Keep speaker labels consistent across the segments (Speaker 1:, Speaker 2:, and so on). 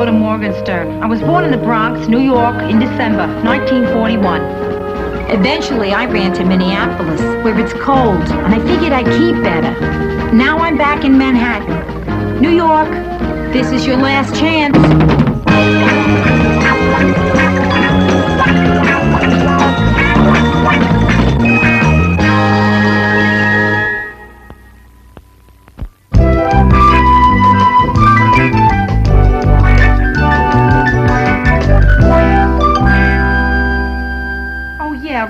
Speaker 1: Rhoda Morgenstern. I was born in the Bronx, New York, in December 1941. Eventually, I ran to Minneapolis, where it's cold, and I figured I'd keep better. Now I'm back in Manhattan. New York, this is your last chance.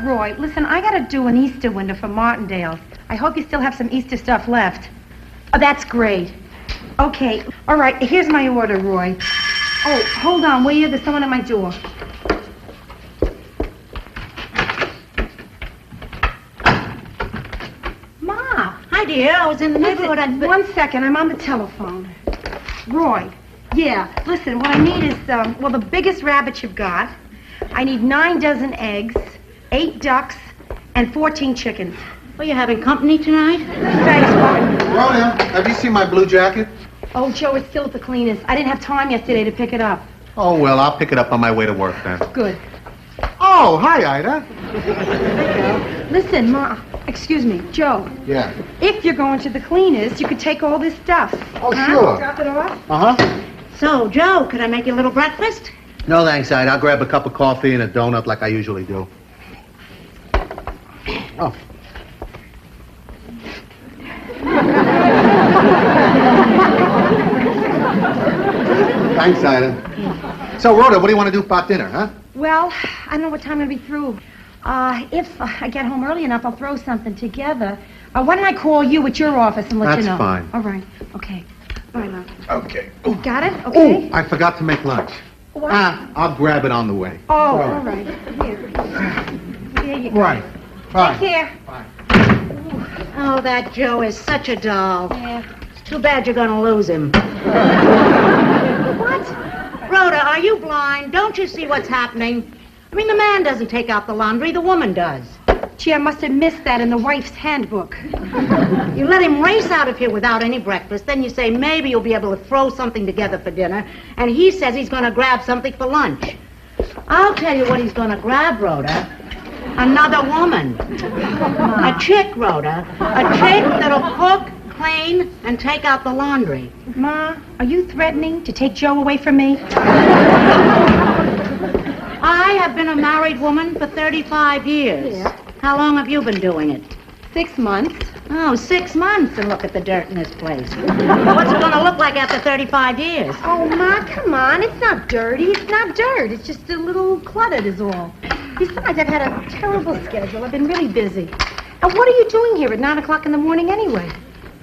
Speaker 2: Roy, listen, I gotta do an Easter window for Martindale's. I hope you still have some Easter stuff left. Oh, that's great. Okay, all right, here's my order, Roy. Oh, hold on, will you? There's someone at my door. Ma!
Speaker 3: Hi, dear. I was in the neighborhood.
Speaker 2: One second, I'm on the telephone. Roy, yeah, listen, what I need is, well, the biggest rabbit you've got. I need 9 dozen eggs, 8 ducks, and 14 chickens.
Speaker 3: Well, you having company tonight?
Speaker 2: Thanks, Martin.
Speaker 4: Rhoda, have you seen my blue jacket?
Speaker 2: Oh, Joe, it's still at the cleaners. I didn't have time yesterday to pick it up.
Speaker 4: Oh, well, I'll pick it up on my way to work then.
Speaker 2: Good.
Speaker 4: Oh, hi, Ida.
Speaker 2: Listen, excuse me, Joe.
Speaker 4: Yeah.
Speaker 2: If you're going to the cleaners, you could take all this stuff.
Speaker 4: Oh, sure.
Speaker 2: Drop it off?
Speaker 4: Uh-huh.
Speaker 3: So, Joe, could I make you a little breakfast?
Speaker 4: No, thanks, Ida. I'll grab a cup of coffee and a donut like I usually do. Oh. Thanks, Ida. So, Rhoda, what do you want to do about dinner, huh?
Speaker 2: Well, I don't know what time I'll be through. If I get home early enough, I'll throw something together. Why don't I call you at your office and let you know?
Speaker 4: That's fine.
Speaker 2: All right. Okay. Bye, love.
Speaker 4: Okay.
Speaker 2: Got it? Okay.
Speaker 4: Oh, I forgot to make lunch.
Speaker 2: What?
Speaker 4: I'll grab it on the way.
Speaker 2: Oh, all right. Here. There you go.
Speaker 4: Right. Bye.
Speaker 2: Take care.
Speaker 4: Bye.
Speaker 3: Oh, that Joe is such a doll.
Speaker 2: Yeah.
Speaker 3: It's too bad you're gonna lose him.
Speaker 2: What?
Speaker 3: Rhoda, are you blind? Don't you see what's happening? I mean, the man doesn't take out the laundry, the woman does.
Speaker 2: Gee, I must have missed that in the wife's handbook.
Speaker 3: You let him race out of here without any breakfast, then you say maybe you'll be able to throw something together for dinner, and he says he's gonna grab something for lunch. I'll tell you what he's gonna grab, Rhoda. Another woman. A chick, Rhoda. A chick that'll cook, clean, and take out the laundry.
Speaker 2: Ma, are you threatening to take Joe away from me?
Speaker 3: I have been a married woman for 35 years.
Speaker 2: Yeah.
Speaker 3: How long have you been doing it?
Speaker 2: 6 months.
Speaker 3: Oh, 6 months, and look at the dirt in this place. What's it gonna look like after 35 years?
Speaker 2: Oh, Ma, come on. It's not dirty. It's not dirt. It's just a little cluttered is all. Besides, I've had a terrible schedule. I've been really busy. And what are you doing here at 9 o'clock in the morning anyway?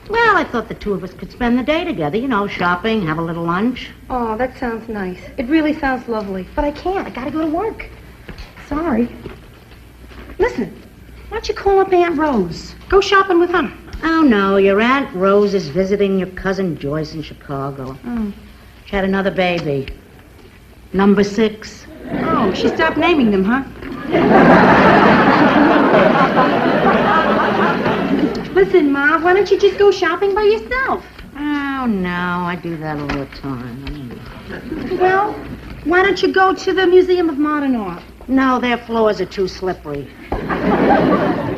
Speaker 3: Well, I thought the two of us could spend the day together, you know, shopping, have a little lunch.
Speaker 2: Oh, that sounds nice. It really sounds lovely. But I can't. I gotta go to work. Sorry. Listen, why don't you call up Aunt Rose? Go shopping with her.
Speaker 3: Oh, no, your Aunt Rose is visiting your cousin Joyce in Chicago.
Speaker 2: Oh.
Speaker 3: She had another baby. Number 6.
Speaker 2: Oh, she stopped naming them, huh? Listen, Ma, why don't you just go shopping by yourself?
Speaker 3: Oh, no, I do that all the time.
Speaker 2: Well, why don't you go to the Museum of Modern Art?
Speaker 3: No, their floors are too slippery.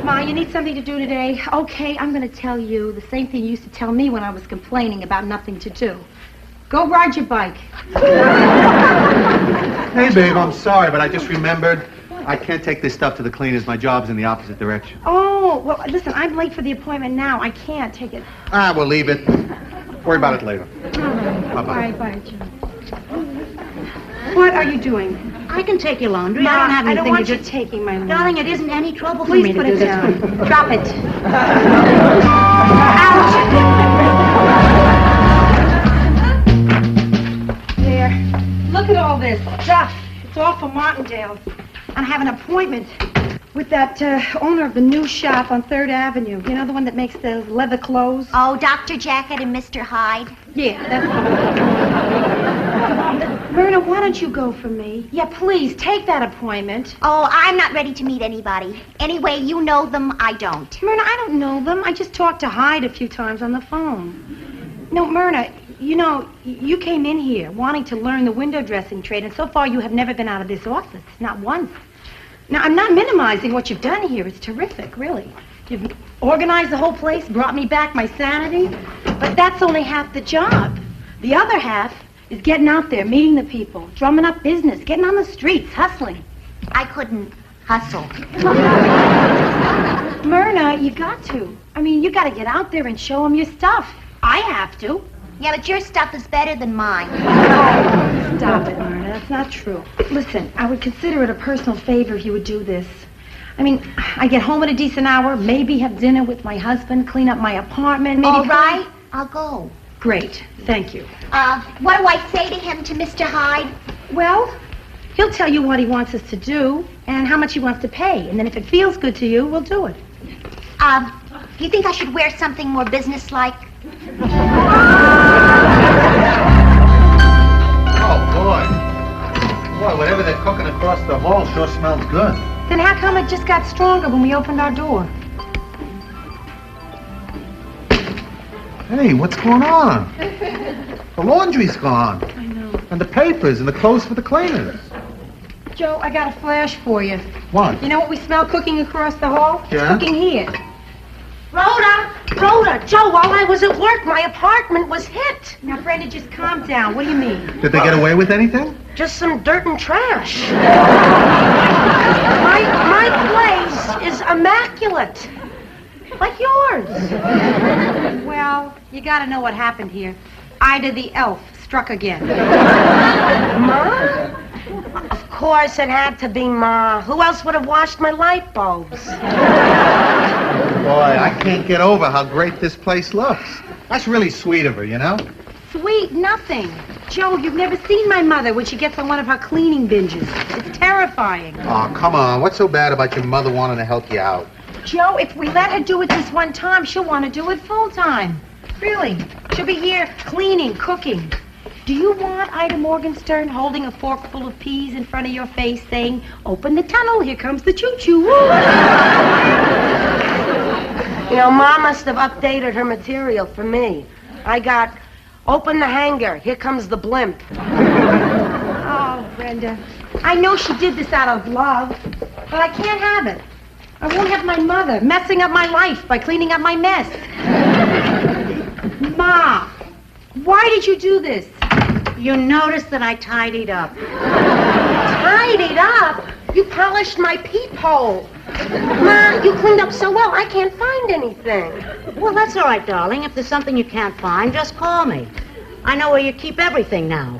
Speaker 2: Ma, you need something to do today? Okay, I'm going to tell you the same thing you used to tell me when I was complaining about nothing to do. Go ride your bike.
Speaker 4: Hey, babe, I'm sorry, but I just remembered I can't take this stuff to the cleaners. My job's in the opposite direction.
Speaker 2: Oh, well, listen, I'm late for the appointment now. I can't take it.
Speaker 4: We'll leave it. Worry about it later. Bye-bye.
Speaker 2: All right, bye, Joe. What are you doing?
Speaker 3: I can take your laundry.
Speaker 2: Ma,
Speaker 3: I don't have anything
Speaker 2: I don't want
Speaker 3: to
Speaker 2: you
Speaker 3: do.
Speaker 2: taking my laundry.
Speaker 3: Darling, it isn't any trouble for
Speaker 2: Please
Speaker 3: me to
Speaker 2: put
Speaker 3: do
Speaker 2: it
Speaker 3: this.
Speaker 2: down. Drop it. Ouch! There. Look at all this stuff. It's all for Martindale's. I have an appointment with that owner of the new shop on 3rd Avenue. You know, the one that makes the leather clothes?
Speaker 5: Oh, Dr. Jacket and Mr. Hyde?
Speaker 2: Yeah, that's Myrna, why don't you go for me? Yeah, please, take that appointment.
Speaker 5: Oh, I'm not ready to meet anybody. Anyway, you know them, I don't.
Speaker 2: Myrna, I don't know them. I just talked to Hyde a few times on the phone. No, Myrna, you know, you came in here wanting to learn the window dressing trade, and so far you have never been out of this office, not once. Now, I'm not minimizing what you've done here. It's terrific, really. You've organized the whole place, brought me back my sanity, but that's only half the job. The other half is getting out there, meeting the people, drumming up business, getting on the streets, hustling.
Speaker 5: I couldn't hustle.
Speaker 2: Myrna, you got to. I mean, you got to get out there and show them your stuff. I have to.
Speaker 5: Yeah, but your stuff is better than mine.
Speaker 2: Oh, stop it, Myrna. That's not true. Listen, I would consider it a personal favor if you would do this. I mean, I get home at a decent hour, maybe have dinner with my husband, clean up my apartment, maybe...
Speaker 5: All right, I'll go.
Speaker 2: Great, thank you.
Speaker 5: What do I say to him, to Mr. Hyde?
Speaker 2: Well, he'll tell you what he wants us to do and how much he wants to pay. And then if it feels good to you, we'll do it.
Speaker 5: Do you think I should wear something more businesslike?
Speaker 4: Oh, boy. Boy, whatever they're cooking across the hall sure smells good.
Speaker 2: Then how come it just got stronger when we opened our door?
Speaker 4: Hey, what's going on? The laundry's gone.
Speaker 2: I know.
Speaker 4: And the papers and the clothes for the cleaners.
Speaker 2: Joe, I got a flash for you.
Speaker 4: What?
Speaker 2: You know what we smell cooking across the hall?
Speaker 4: Yeah?
Speaker 2: It's cooking here.
Speaker 3: Rhoda, Joe, while I was at work, my apartment was hit.
Speaker 2: Now, Brenda, just calm down. What do you mean?
Speaker 4: Did they get away with anything?
Speaker 3: Just some dirt and trash. my place is immaculate. Like yours.
Speaker 2: Well, you gotta know what happened here. Ida the elf struck again.
Speaker 3: Ma? Of course it had to be Ma. Who else would have washed my light bulbs?
Speaker 4: Boy, I can't get over how great this place looks. That's really sweet of her, you know?
Speaker 2: Sweet nothing. Joe, you've never seen my mother when she gets on one of her cleaning binges. It's terrifying.
Speaker 4: Oh, come on. What's so bad about your mother wanting to help you out?
Speaker 2: Joe, if we let her do it this one time, she'll want to do it full time. Really. She'll be here cleaning, cooking. Do you want Ida Morgenstern holding a fork full of peas in front of your face saying, "Open the tunnel, here comes the choo-choo"?
Speaker 3: You know, Ma must have updated her material for me. I got, "Open the hangar, here comes the blimp."
Speaker 2: Oh, Brenda. I know she did this out of love, but I can't have it. I won't have my mother messing up my life by cleaning up my mess. Ma, why did you do this?
Speaker 3: You noticed that I tidied up.
Speaker 2: Tidied up?
Speaker 3: You polished my peephole. Ma, you cleaned up so well, I can't find anything. Well, that's all right, darling. If there's something you can't find, just call me. I know where you keep everything now.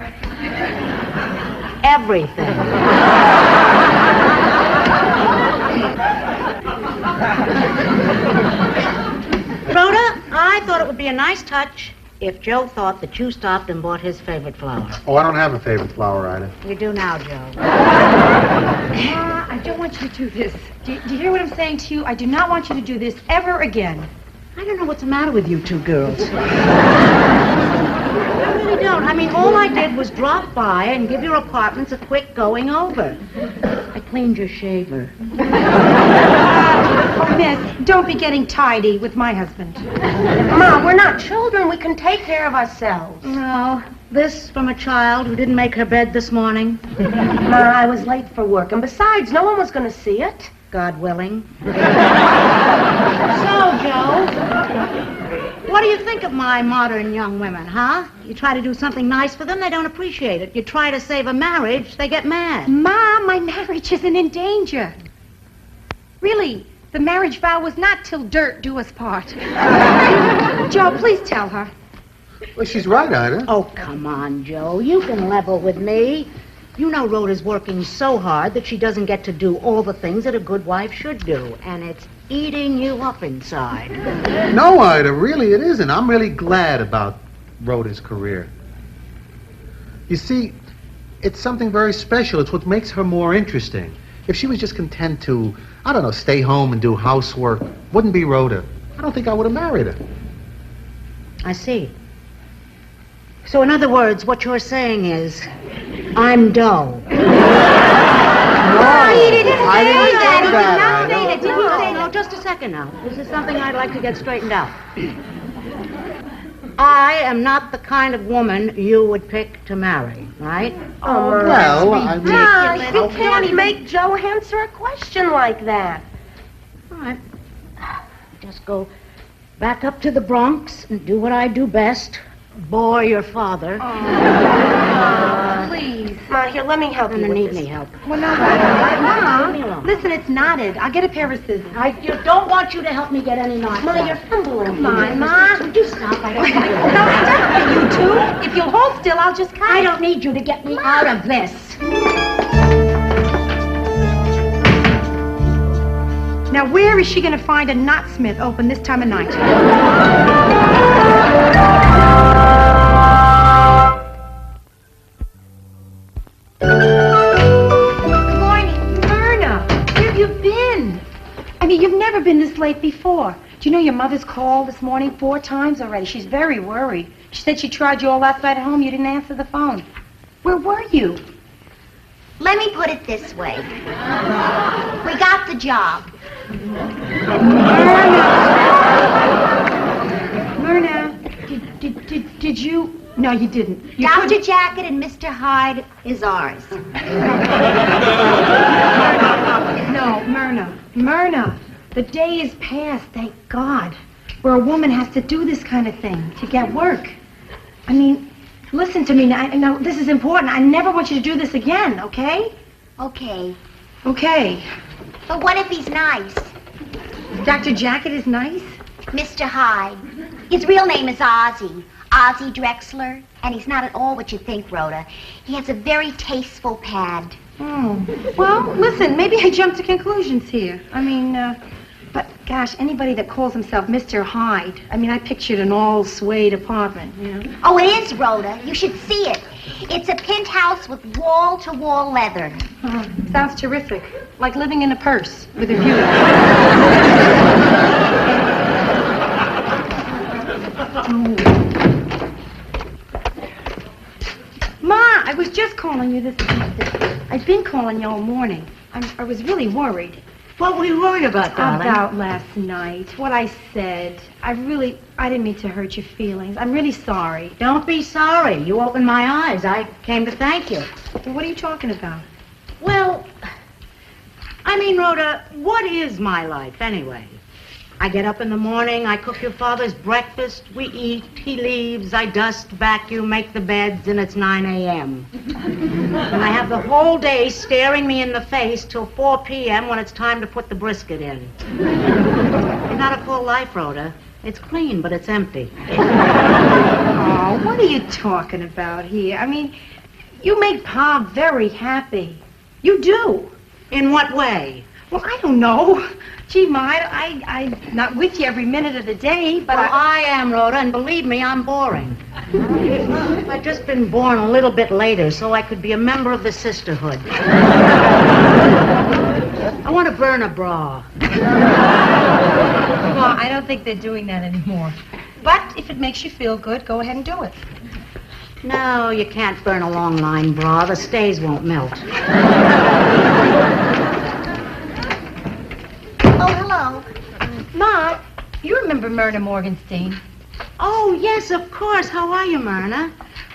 Speaker 3: Everything. Rhoda, I thought it would be a nice touch if Joe thought that you stopped and bought his favorite flower.
Speaker 4: Oh, I don't have a favorite flower, Ida.
Speaker 3: You do now, Joe.
Speaker 2: Ma, I don't want you to do this. Do you hear what I'm saying to you? I do not want you to do this ever again.
Speaker 3: I don't know what's the matter with you two girls. I really don't. I mean, all I did was drop by and give your apartments a quick going over. I cleaned your shaver.
Speaker 2: Oh, miss, don't be getting tidy with my husband.
Speaker 3: Ma, we're not children. We can take care of ourselves.
Speaker 2: No.
Speaker 3: This from a child who didn't make her bed this morning? Ma, I was late for work, and besides, no one was going to see it, God willing. So, Joe, what do you think of my modern young women, huh? You try to do something nice for them, they don't appreciate it. You try to save a marriage, they get mad.
Speaker 2: Ma, my marriage isn't in danger. Really, the marriage vow was not till dirt do us part. Joe, please tell her.
Speaker 4: Well, she's right, Ida.
Speaker 3: Oh, come on, Joe. You can level with me. You know Rhoda's working so hard that she doesn't get to do all the things that a good wife should do. And it's eating you up inside.
Speaker 4: No, Ida, really it isn't. I'm really glad about Rhoda's career. You see, it's something very special. It's what makes her more interesting. If she was just content to, I don't know, stay home and do housework, wouldn't be Rhoda. I don't think I would have married her.
Speaker 3: I see. So in other words, what you're saying is, I'm dull.
Speaker 2: No, he didn't
Speaker 4: I didn't
Speaker 2: say that.
Speaker 4: say that.
Speaker 2: He did not say that. Did you say
Speaker 3: No, just a second now. This is something I'd like to get straightened out. I am not the kind of woman you would pick to marry, right?
Speaker 4: Well, I mean...
Speaker 6: Ma, you can't make Joe answer a question like that.
Speaker 3: All right. Just go back up to the Bronx and do what I do best. Bore your father.
Speaker 6: Please. Ma, here, let me help you
Speaker 3: You
Speaker 6: with
Speaker 3: need
Speaker 6: this.
Speaker 3: any help.
Speaker 2: Well, no,
Speaker 3: Leave me
Speaker 2: Mom.
Speaker 3: alone.
Speaker 2: Listen, it's knotted. I'll get a pair of scissors.
Speaker 3: I don't want you to help me get any knots
Speaker 6: Ma,
Speaker 3: out.
Speaker 6: you're fumbling.
Speaker 2: Come on, Ma.
Speaker 3: Would you stop? I don't want
Speaker 2: No, stop it, you two. If you'll hold still, I'll just cut.
Speaker 3: I don't need you to get me out of this.
Speaker 2: Now, where is she going to find a knotsmith open this time of night?
Speaker 5: Good morning.
Speaker 2: Myrna, where have you been? I mean, you've never been this late before. Do you know your mother's called this morning 4 times already? She's very worried. She said she tried you all last night at home. You didn't answer the phone. Where were you?
Speaker 5: Let me put it this way. We got the job.
Speaker 2: Myrna, did you... No, you didn't. You
Speaker 5: Dr.
Speaker 2: couldn't-
Speaker 5: Jacket and Mr. Hyde is ours.
Speaker 2: No, Myrna, the day is past, thank God, where a woman has to do this kind of thing to get work. I mean, listen to me now, this is important. I never want you to do this again, okay?
Speaker 5: Okay.
Speaker 2: Okay.
Speaker 5: But what if he's nice?
Speaker 2: Dr. Jacket is nice?
Speaker 5: Mr. Hyde. His real name is Ozzy. Ozzy Drexler. And he's not at all what you think, Rhoda. He has a very tasteful pad.
Speaker 2: Oh. Well, listen, maybe I jumped to conclusions here. I mean, but gosh, anybody that calls himself Mr. Hyde, I mean, I pictured an all suede apartment, you know?
Speaker 5: Oh, it is, Rhoda. You should see it. It's a penthouse with wall-to-wall leather.
Speaker 2: Oh, sounds terrific. Like living in a purse with a view. Ma, I was just calling you this instant. I've been calling you all morning. I was really worried.
Speaker 3: What were you worried about, darling?
Speaker 2: About last night, what I said. I didn't mean to hurt your feelings. I'm really sorry.
Speaker 3: Don't be sorry. You opened my eyes. I came to thank you.
Speaker 2: Well, what are you talking about?
Speaker 3: Well, I mean, Rhoda, what is my life anyway? I get up in the morning, I cook your father's breakfast, we eat, he leaves, I dust, vacuum, make the beds, and it's 9 a.m. And I have the whole day staring me in the face till 4 p.m. when it's time to put the brisket in. It's not a full life, Rhoda. It's clean, but it's empty.
Speaker 2: Oh, what are you talking about here? I mean, you make Pa very happy. You do.
Speaker 3: In what way?
Speaker 2: Well, I don't know. Gee, Ma, I'm not with you every minute of the day, but
Speaker 3: Well, I am, Rhoda, and believe me, I'm boring. If I'd just been born a little bit later so I could be a member of the sisterhood. I want to burn a bra.
Speaker 2: Well, I don't think they're doing that anymore. But if it makes you feel good, go ahead and do it.
Speaker 3: No, you can't burn a long line bra. The stays won't melt.
Speaker 5: Oh, hello.
Speaker 2: Ma, you remember Myrna Morgenstein?
Speaker 3: Oh, yes, of course. How are you, Myrna?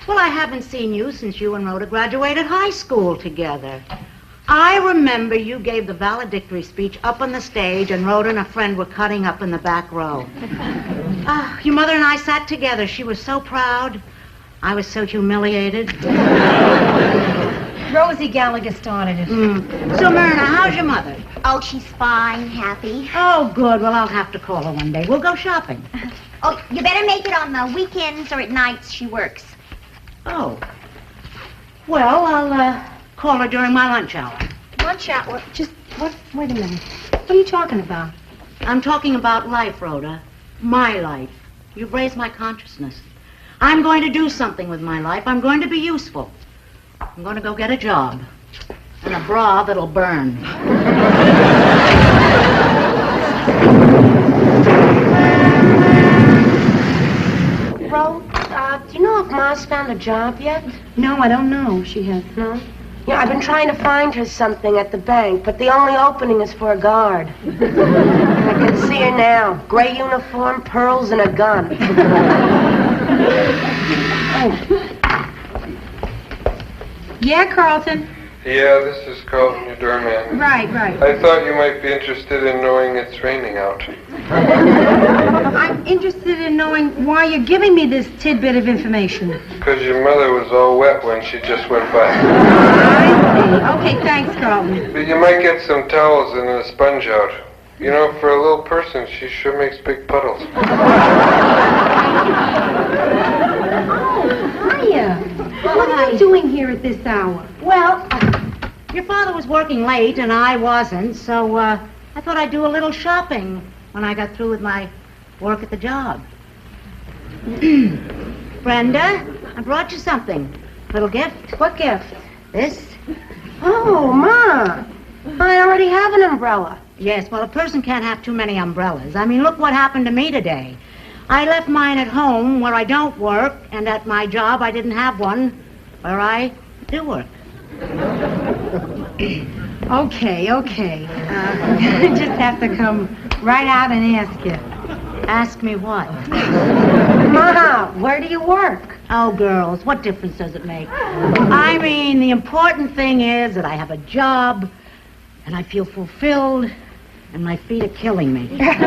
Speaker 3: Well, I haven't seen you since you and Rhoda graduated high school together. I remember you gave the valedictory speech up on the stage, and Rhoda and a friend were cutting up in the back row. Your mother and I sat together. She was so proud. I was so humiliated.
Speaker 2: Rosie Gallagher started it.
Speaker 3: So, Myrna, how's your mother?
Speaker 5: Oh, she's fine, happy.
Speaker 3: Oh, good. Well, I'll have to call her one day. We'll go shopping.
Speaker 5: Oh, you better make it on the weekends or at nights she works.
Speaker 3: Oh. Well, I'll call her during my lunch hour.
Speaker 2: Lunch hour? Wait a minute. What are you talking about?
Speaker 3: I'm talking about life, Rhoda. My life. You've raised my consciousness. I'm going to do something with my life. I'm going to be useful. I'm going to go get a job. And a bra that'll burn.
Speaker 6: Ro, do you know if Ma's found a job yet?
Speaker 2: No, I don't know. She has.
Speaker 6: No? Yeah, I've been trying to find her something at the bank, but the only opening is for a guard. I can see her now. Gray uniform, pearls, and a gun.
Speaker 2: Yeah, Carlton.
Speaker 7: Yeah, this is Carlton, your doorman.
Speaker 2: Right.
Speaker 7: I thought you might be interested in knowing it's raining out.
Speaker 2: I'm interested in knowing why you're giving me this tidbit of information.
Speaker 7: Because your mother was all wet when she just went by.
Speaker 2: I see. Okay, thanks, Carlton.
Speaker 7: But you might get some towels and a sponge out. You know, for a little person, she sure makes big puddles.
Speaker 2: Hiya. What are you doing here at this hour?
Speaker 3: Well, your father was working late and I wasn't, so I thought I'd do a little shopping when I got through with my work at the job. Brenda, I brought you something. Little gift.
Speaker 6: What gift?
Speaker 3: This?
Speaker 6: Oh, Ma. I already have an umbrella.
Speaker 3: Yes, well, a person can't have too many umbrellas. I mean, look what happened to me today. I left mine at home where I don't work, and at my job I didn't have one where I do work.
Speaker 2: Okay. I just have to come right out and ask you.
Speaker 3: Ask me what?
Speaker 6: Ma, where do you work?
Speaker 3: Oh, girls, what difference does it make? I mean, the important thing is that I have a job, and I feel fulfilled, and my feet are killing me.
Speaker 2: Hey,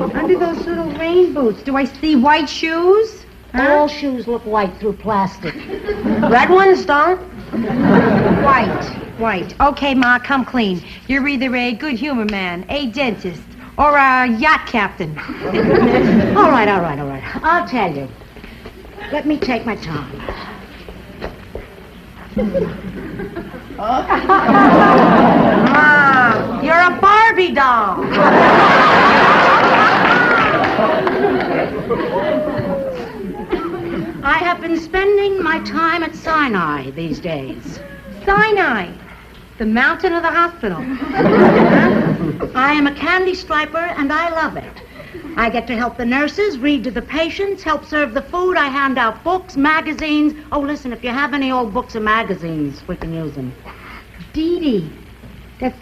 Speaker 2: under those little rain boots, do I see white shoes?
Speaker 3: All shoes look white through plastic.
Speaker 6: Red ones don't?
Speaker 2: White. Okay, Ma, come clean. You're either a good humor man, a dentist, or a yacht captain.
Speaker 3: All right. I'll tell you. Let me take my time.
Speaker 6: Ma, you're a Barbie doll.
Speaker 3: I have been spending my time at Sinai these days.
Speaker 2: Sinai, the mountain of the hospital.
Speaker 3: I am a candy striper, and I love it. I get to help the nurses, read to the patients, help serve the food. I hand out books, magazines. Oh, listen, if you have any old books or magazines, we can use them.
Speaker 2: Dee Dee.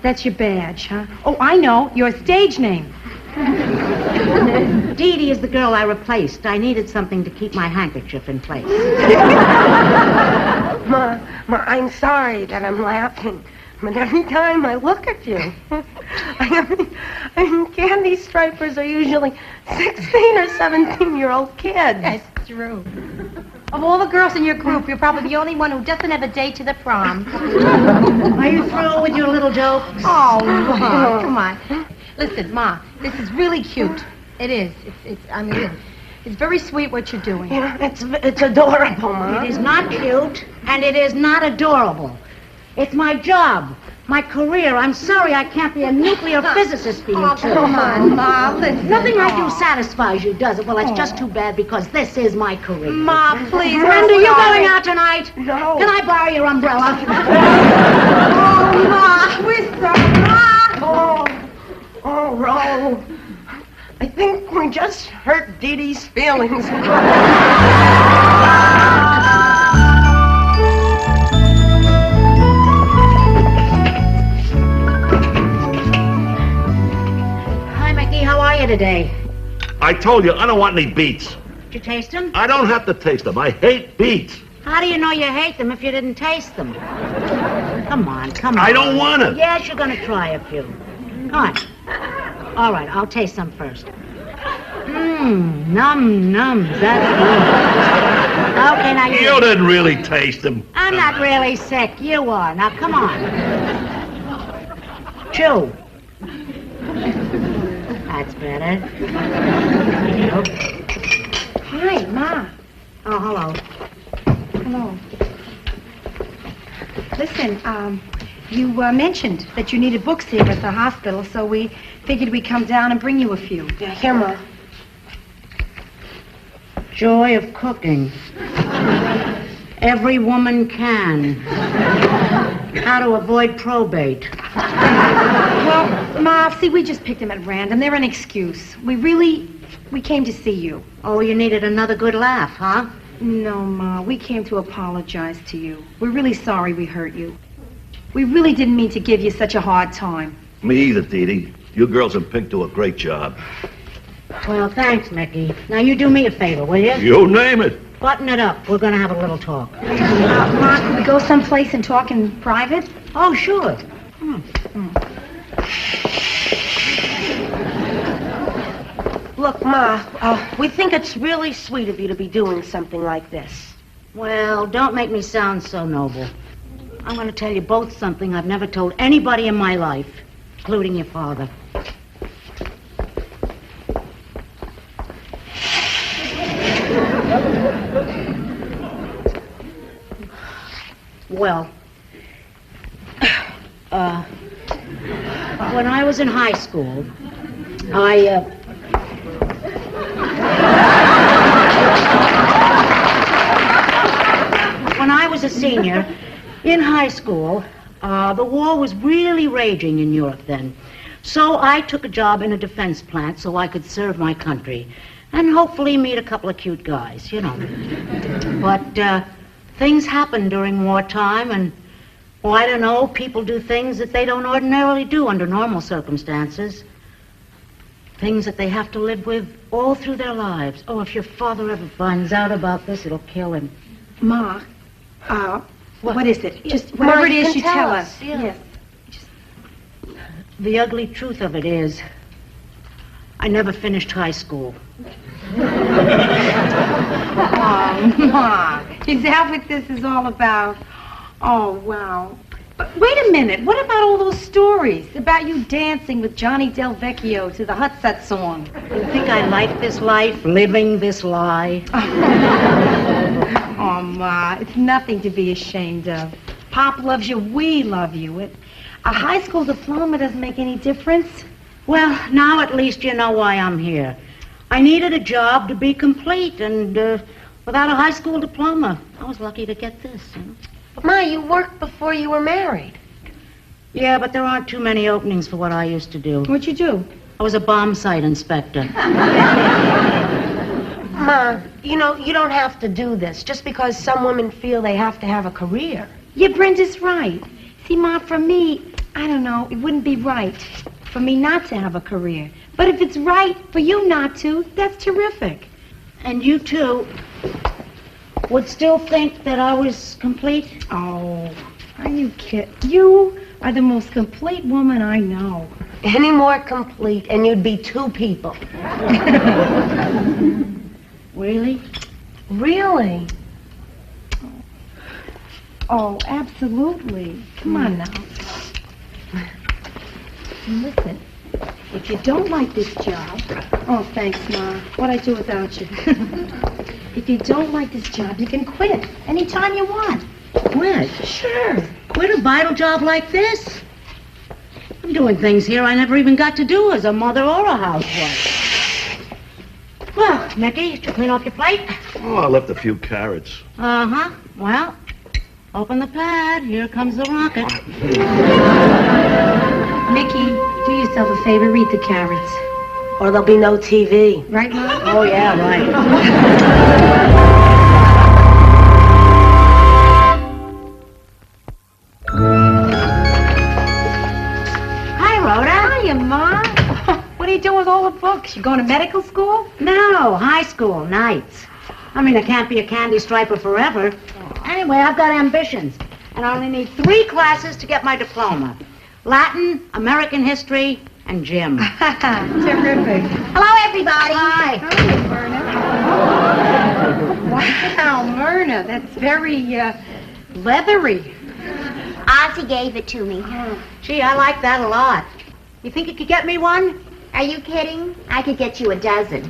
Speaker 2: That's your badge, huh? Oh, I know. Your stage name.
Speaker 3: Dee Dee is the girl I replaced. I needed something to keep my handkerchief in place.
Speaker 6: Ma, I'm sorry that I'm laughing. But every time I look at you, I mean, candy stripers are usually 16 or 17-year-old kids.
Speaker 2: That's true. Of all the girls in your group, you're probably the only one who doesn't have a date to the prom.
Speaker 3: Are you through with your little jokes?
Speaker 2: Oh, Ma, come on. Listen, Ma, this is really cute. It is. It's very sweet what you're doing.
Speaker 6: Yeah, it's adorable, Ma.
Speaker 3: It is not cute, and it is not adorable. It's my job, my career. I'm sorry I can't be a nuclear physicist for you two.
Speaker 2: Come on, Ma, listen.
Speaker 3: Nothing I do satisfies you, does it? Well, it's just too bad because this is my career.
Speaker 2: Ma, please.
Speaker 3: Brenda, you going out tonight?
Speaker 6: No.
Speaker 3: Can I borrow your umbrella?
Speaker 2: Oh, Ma, we're sorry, Ma.
Speaker 6: Oh, Ro. I think we just hurt Dee Dee's feelings.
Speaker 3: Hi, Mickey. How are you today?
Speaker 8: I told you, I don't want any beets.
Speaker 3: Did you taste them?
Speaker 8: I don't have to taste them. I hate beets.
Speaker 3: How do you know you hate them if you didn't taste them? Come on.
Speaker 8: I don't want to.
Speaker 3: Yes, you're going to try a few. Come on. All right, I'll taste some first. Nums. That's good. Okay, now
Speaker 8: You didn't really taste them.
Speaker 3: I'm not really sick. You are. Now, come on. Chew. That's better. Nope.
Speaker 2: Hi, Ma.
Speaker 3: Oh, hello.
Speaker 2: Hello. Listen, you mentioned that you needed books here at the hospital, so we figured we'd come down and bring you a few.
Speaker 6: Yeah, here, Ma.
Speaker 3: Joy of cooking. Every woman can. How to avoid probate.
Speaker 2: Well, Ma, see, we just picked them at random. They're an excuse. We came to see you.
Speaker 3: Oh, you needed another good laugh, huh?
Speaker 2: No, Ma, we came to apologize to you. We're really sorry we hurt you. We really didn't mean to give you such a hard time.
Speaker 8: Me either, Dee Dee. You girls in pink do a great job.
Speaker 3: Well, thanks, Mickey. Now, you do me a favor, will you?
Speaker 8: You name it.
Speaker 3: Button it up. We're going to have a little talk.
Speaker 2: Ma, can we go someplace and talk in private?
Speaker 3: Oh, sure.
Speaker 6: Look, Ma, we think it's really sweet of you to be doing something like this.
Speaker 3: Well, don't make me sound so noble. I'm going to tell you both something I've never told anybody in my life, including your father. Well, when I was in high school, when I was a senior in high school, the war was really raging in Europe then. So I took a job in a defense plant so I could serve my country and hopefully meet a couple of cute guys, you know. But things happen during wartime, and, well, I don't know, people do things that they don't ordinarily do under normal circumstances. Things that they have to live with all through their lives. Oh, if your father ever finds out about this, it'll kill him.
Speaker 2: Ma, what is it? Just whatever it is, you tell us.
Speaker 3: Yes. The ugly truth of it is, I never finished high school.
Speaker 2: Oh, Ma, is that what this is all about? Oh, wow. But wait a minute, what about all those stories about you dancing with Johnny Del Vecchio to the Hut Set song?
Speaker 3: You think I like this life, living this lie?
Speaker 2: Oh, Ma, it's nothing to be ashamed of. Pop loves you, we love you. A high school diploma doesn't make any difference.
Speaker 3: Well, now at least you know why I'm here. I needed a job to be complete, and without a high school diploma, I was lucky to get this. You know?
Speaker 6: But, Ma, you worked before you were married.
Speaker 3: Yeah, but there aren't too many openings for what I used to do.
Speaker 2: What'd you do?
Speaker 3: I was a bomb site inspector.
Speaker 6: Ma, you know, you don't have to do this just because some women feel they have to have a career.
Speaker 2: Yeah, Brenda's right. See, Ma, for me, I don't know, it wouldn't be right for me not to have a career. But if it's right for you not to, that's terrific.
Speaker 3: And you, too, would still think that I was complete?
Speaker 2: Oh, are you kidding? You are the most complete woman I know.
Speaker 6: Any more complete, and you'd be two people.
Speaker 3: Really?
Speaker 6: Really?
Speaker 2: Oh, absolutely. Come on now. Listen, if you don't like this job... Oh, thanks, Ma. What'd I do without you? If you don't like this job, you can quit it anytime you want.
Speaker 3: Quit?
Speaker 2: Sure.
Speaker 3: Quit a vital job like this? I'm doing things here I never even got to do as a mother or a housewife. Well, Mickey, did you clean off your plate?
Speaker 8: Oh, I left a few carrots.
Speaker 3: Uh-huh. Well, open the pad. Here comes the rocket.
Speaker 2: Mickey, do yourself a favor, read the carrots.
Speaker 6: Or there'll be no TV.
Speaker 2: Right, Ma?
Speaker 3: Oh, yeah, right. Hi, Rhoda.
Speaker 2: Hiya, Ma. What are you doing with all the books? You going to medical school?
Speaker 3: No, high school, nights. I mean, I can't be a candy striper forever. Anyway, I've got ambitions. And I only need 3 classes to get my diploma. Latin, American history, and gym.
Speaker 2: Terrific.
Speaker 5: Hello, everybody.
Speaker 3: Hi.
Speaker 2: Hi, Myrna. Wow, Myrna, that's very, leathery.
Speaker 5: Ozzy gave it to me.
Speaker 3: Gee, I like that a lot. You think you could get me one?
Speaker 5: Are you kidding? I could get you a dozen.